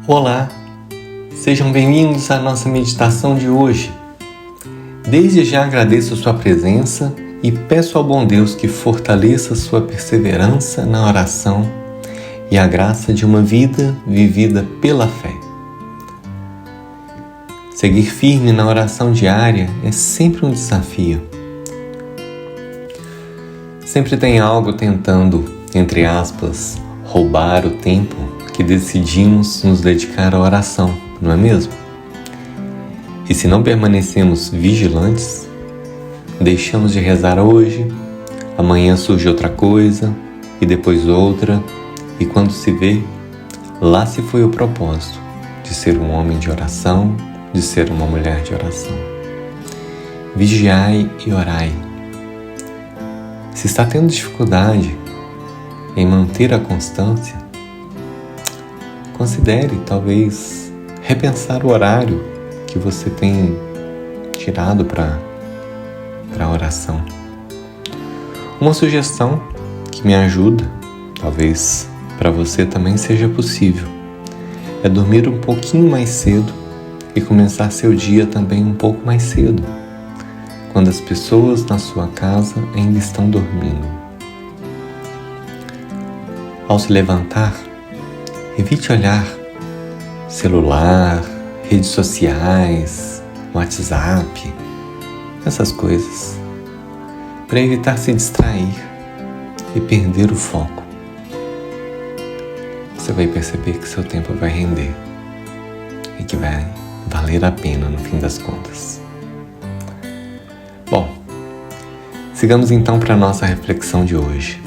Olá, sejam bem-vindos à nossa meditação de hoje. Desde já agradeço a sua presença e peço ao bom Deus que fortaleça sua perseverança na oração e a graça de uma vida vivida pela fé. Seguir firme na oração diária é sempre um desafio. Sempre tem algo tentando, entre aspas, roubar o tempo que decidimos nos dedicar à oração, não é mesmo? E se não permanecemos vigilantes, deixamos de rezar hoje, amanhã surge outra coisa e depois outra, e quando se vê, lá se foi o propósito de ser um homem de oração, de ser uma mulher de oração. Vigiai e orai. Se está tendo dificuldade em manter a constância, considere talvez repensar o horário que você tem tirado para a oração. Uma sugestão que me ajuda, talvez para você também seja possível, é dormir um pouquinho mais cedo e começar seu dia também um pouco mais cedo, quando as pessoas na sua casa ainda estão dormindo. Ao se levantar, evite olhar celular, redes sociais, WhatsApp, essas coisas, para evitar se distrair e perder o foco. Você vai perceber que seu tempo vai render e que vai valer a pena no fim das contas. Bom, sigamos então para a nossa reflexão de hoje.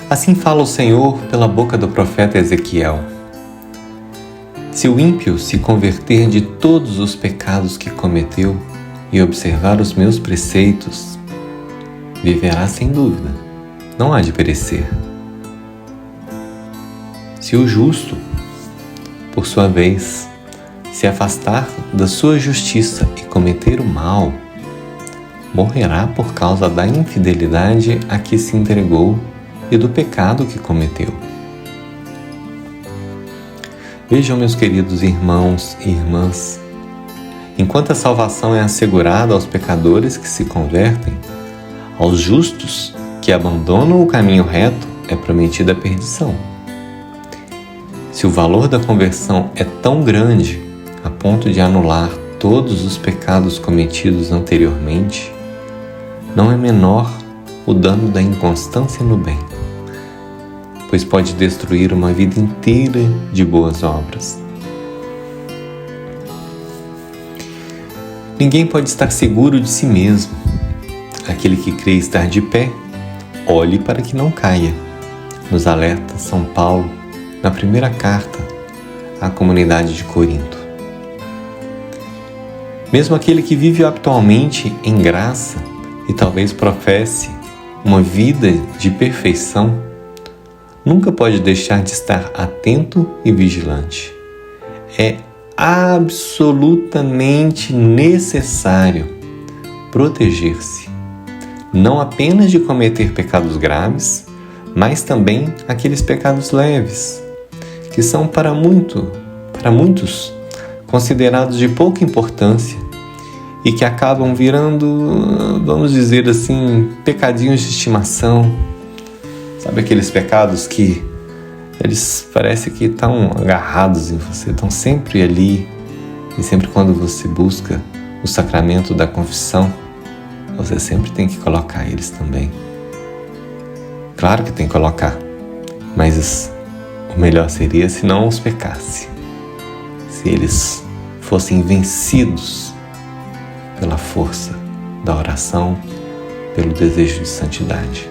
Assim fala o Senhor pela boca do profeta Ezequiel: se o ímpio se converter de todos os pecados que cometeu e observar os meus preceitos, viverá sem dúvida, não há de perecer. Se o justo, por sua vez, se afastar da sua justiça e cometer o mal, morrerá por causa da infidelidade a que se entregou e do pecado que cometeu. Vejam, meus queridos irmãos e irmãs, enquanto a salvação é assegurada aos pecadores que se convertem, aos justos que abandonam o caminho reto é prometida a perdição. Se o valor da conversão é tão grande a ponto de anular todos os pecados cometidos anteriormente, não é menor o dano da inconstância no bem, pois pode destruir uma vida inteira de boas obras. Ninguém pode estar seguro de si mesmo. Aquele que crê estar de pé, olhe para que não caia, nos alerta São Paulo na primeira carta à comunidade de Corinto. Mesmo aquele que vive atualmente em graça e talvez professe uma vida de perfeição, nunca pode deixar de estar atento e vigilante. É absolutamente necessário proteger-se, não apenas de cometer pecados graves, mas também aqueles pecados leves, que são para muitos considerados de pouca importância e que acabam virando, vamos dizer assim, pecadinhos de estimação. Sabe aqueles pecados que eles parecem que estão agarrados em você, estão sempre ali, e sempre quando você busca o sacramento da confissão, você sempre tem que colocar eles também. Claro que tem que colocar, mas o melhor seria se não os pecasse, se eles fossem vencidos pela força da oração, pelo desejo de santidade.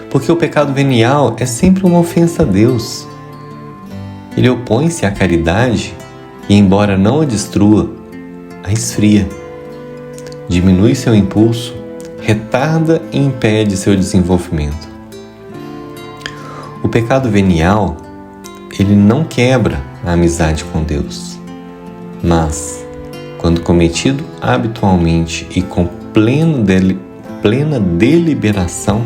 Porque o pecado venial é sempre uma ofensa a Deus. Ele opõe-se à caridade e, embora não a destrua, a esfria. Diminui seu impulso, retarda e impede seu desenvolvimento. O pecado venial, ele não quebra a amizade com Deus, mas, quando cometido habitualmente e com plena deliberação,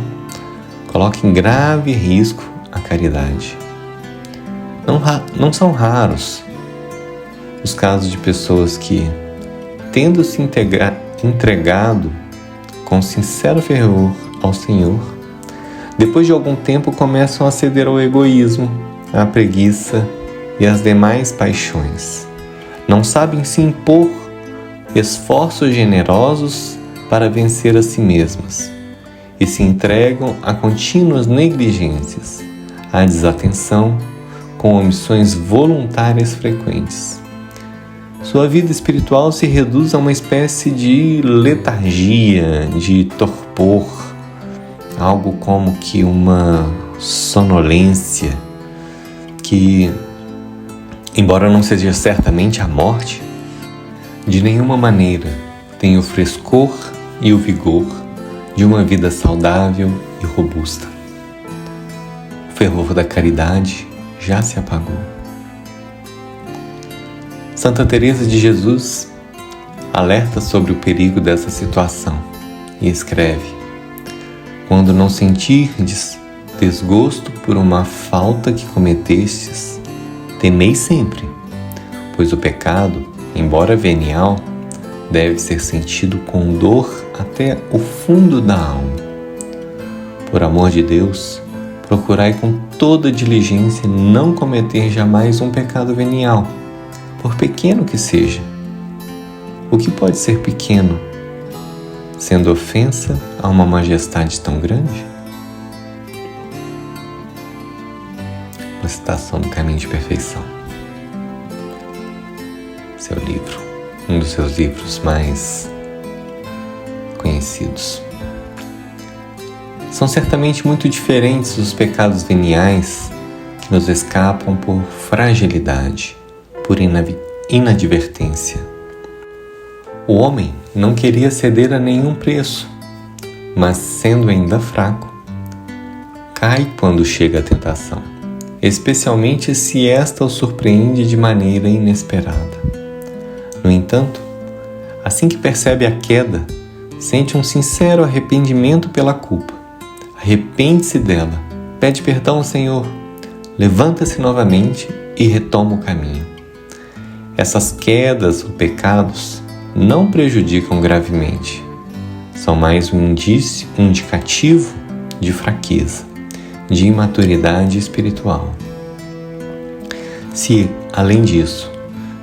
coloca em grave risco a caridade Não são raros os casos de pessoas que, tendo se entregado com sincero fervor ao Senhor, depois de algum tempo começam a ceder ao egoísmo, à preguiça e às demais paixões. Não sabem se impor esforços generosos para vencer a si mesmas e se entregam a contínuas negligências, à desatenção, com omissões voluntárias frequentes. Sua vida espiritual se reduz a uma espécie de letargia, de torpor, algo como que uma sonolência que, embora não seja certamente a morte, de nenhuma maneira tem o frescor e o vigor de uma vida saudável e robusta. O fervor da caridade já se apagou. Santa Teresa de Jesus alerta sobre o perigo dessa situação e escreve: quando não sentirdes desgosto por uma falta que cometestes, temei sempre, pois o pecado, embora venial, deve ser sentido com dor até o fundo da alma. Por amor de Deus, procurai com toda diligência não cometer jamais um pecado venial, por pequeno que seja. O que pode ser pequeno, sendo ofensa a uma majestade tão grande? Uma citação do Caminho de Perfeição. Seu livro, um dos seus livros mais conhecidos. São certamente muito diferentes os pecados veniais que nos escapam por fragilidade, por inadvertência. O homem não queria ceder a nenhum preço, mas, sendo ainda fraco, cai quando chega a tentação, especialmente se esta o surpreende de maneira inesperada. No entanto, assim que percebe a queda, sente um sincero arrependimento pela culpa. Arrepende-se dela, pede perdão ao Senhor, levanta-se novamente e retoma o caminho. Essas quedas ou pecados não prejudicam gravemente. São mais um indicativo de fraqueza, de imaturidade espiritual. Se, além disso,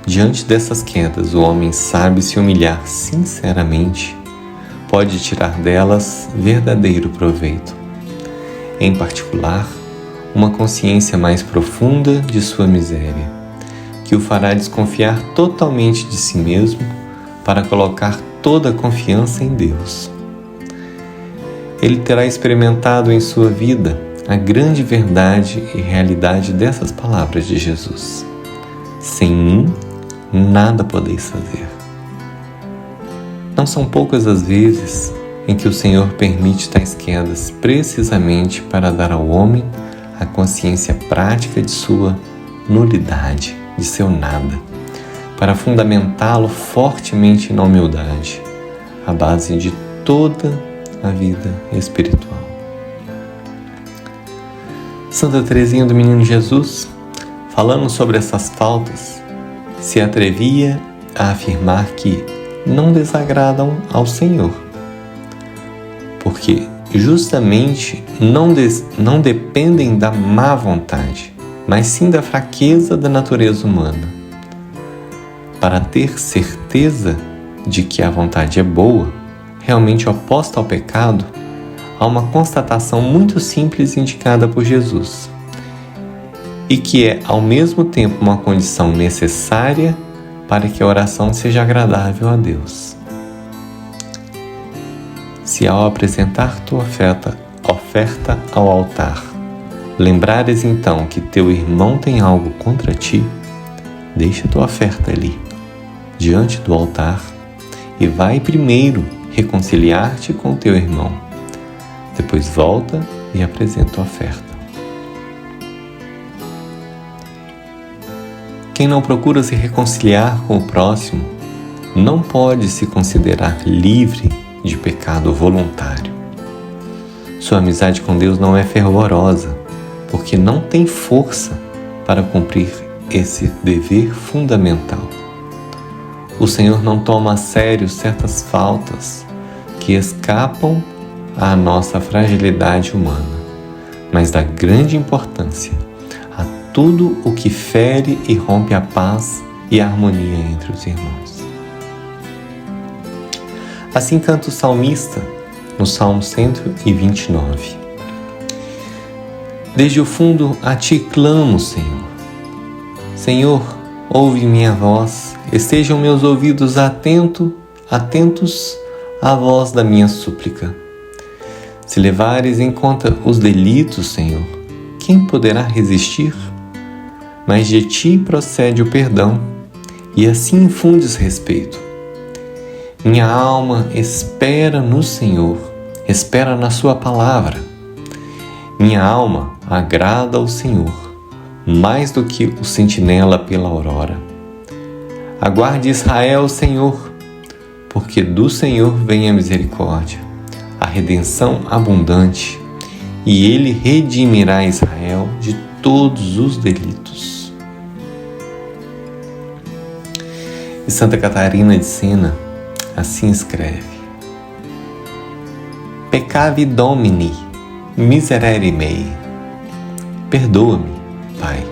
diante dessas quedas o homem sabe se humilhar sinceramente, pode tirar delas verdadeiro proveito. Em particular, uma consciência mais profunda de sua miséria, que o fará desconfiar totalmente de si mesmo para colocar toda a confiança em Deus. Ele terá experimentado em sua vida a grande verdade e realidade dessas palavras de Jesus: sem mim, nada podeis fazer. Não são poucas as vezes em que o Senhor permite tais quedas precisamente para dar ao homem a consciência prática de sua nulidade, de seu nada, para fundamentá-lo fortemente na humildade, a base de toda a vida espiritual. Santa Teresinha do Menino Jesus, falando sobre essas faltas, se atrevia a afirmar que não desagradam ao Senhor, porque justamente não dependem da má vontade, mas sim da fraqueza da natureza humana. Para ter certeza de que a vontade é boa, realmente oposta ao pecado, há uma constatação muito simples indicada por Jesus, e que é ao mesmo tempo uma condição necessária para que a oração seja agradável a Deus. Se ao apresentar tua oferta ao altar, lembrares então que teu irmão tem algo contra ti, deixa tua oferta ali, diante do altar, e vai primeiro reconciliar-te com teu irmão. Depois volta e apresenta a oferta. Quem não procura se reconciliar com o próximo não pode se considerar livre de pecado voluntário. Sua amizade com Deus não é fervorosa, porque não tem força para cumprir esse dever fundamental. O Senhor não toma a sério certas faltas que escapam à nossa fragilidade humana, mas dá grande importância a tudo o que fere e rompe a paz e a harmonia entre os irmãos. Assim canta o salmista no Salmo 129. Desde o fundo a ti clamo, Senhor. Senhor, ouve minha voz, estejam meus ouvidos atentos à voz da minha súplica. Se levares em conta os delitos, Senhor, quem poderá resistir? Mas de ti procede o perdão, e assim infundes respeito. Minha alma espera no Senhor, espera na sua palavra. Minha alma agrada ao Senhor, mais do que o sentinela pela aurora. Aguarde Israel, Senhor, porque do Senhor vem a misericórdia, a redenção abundante, e Ele redimirá Israel de todos os delitos. E Santa Catarina de Sena assim escreve: Peccavi Domini, miserere mei. Perdoa-me, Pai,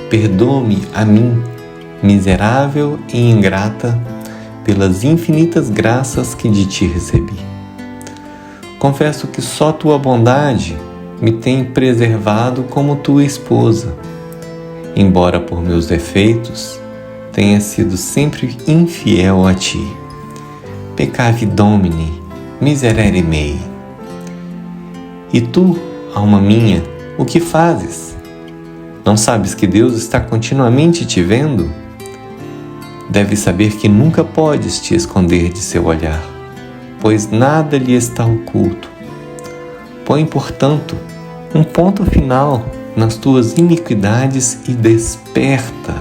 perdoa-me a mim, miserável e ingrata, pelas infinitas graças que de ti recebi. Confesso que só tua bondade me tem preservado como tua esposa, embora por meus defeitos tenha sido sempre infiel a ti. Peccavi Domini, miserere mei. E tu, alma minha, o que fazes? Não sabes que Deus está continuamente te vendo? Deves saber que nunca podes te esconder de seu olhar, pois nada lhe está oculto. Põe, portanto, um ponto final nas tuas iniquidades e desperta.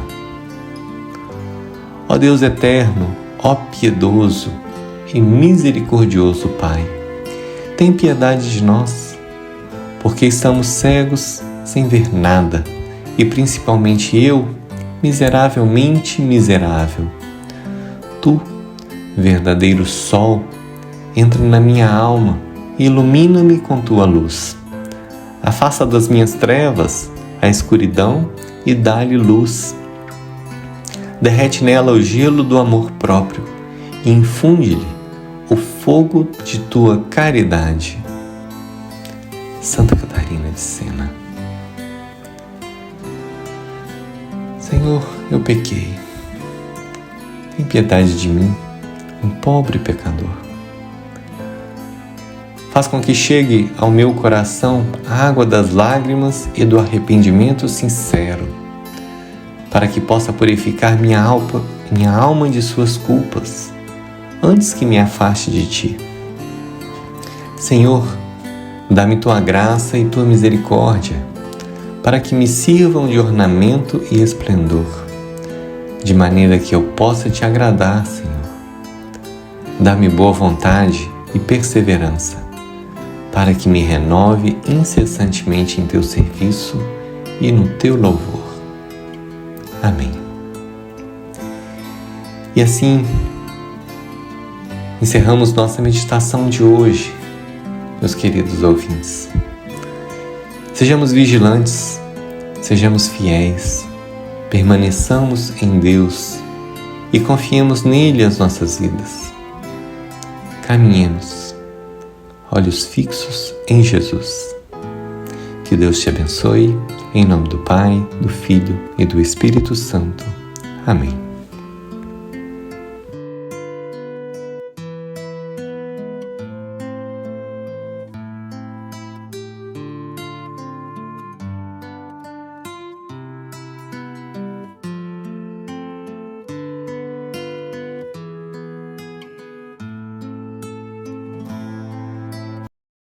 Ó Deus eterno, ó piedoso e misericordioso Pai, tem piedade de nós, porque estamos cegos sem ver nada, e principalmente eu, miseravelmente miserável. Tu, verdadeiro sol, entra na minha alma e ilumina-me com tua luz. Afasta das minhas trevas a escuridão e dá-lhe luz. Derrete nela o gelo do amor próprio e infunde-lhe o fogo de tua caridade. Santa Catarina de Sena. Senhor, eu pequei. Tem piedade de mim, um pobre pecador. Faz com que chegue ao meu coração a água das lágrimas e do arrependimento sincero, para que possa purificar minha alma de suas culpas, antes que me afaste de ti. Senhor, dá-me tua graça e tua misericórdia, para que me sirvam de ornamento e esplendor, de maneira que eu possa te agradar, Senhor. Dá-me boa vontade e perseverança, para que me renove incessantemente em teu serviço e no teu louvor. Amém. E assim, encerramos nossa meditação de hoje, meus queridos ouvintes. Sejamos vigilantes, sejamos fiéis, permaneçamos em Deus e confiemos nele as nossas vidas. Caminhemos, olhos fixos em Jesus. Que Deus te abençoe, em nome do Pai, do Filho e do Espírito Santo. Amém.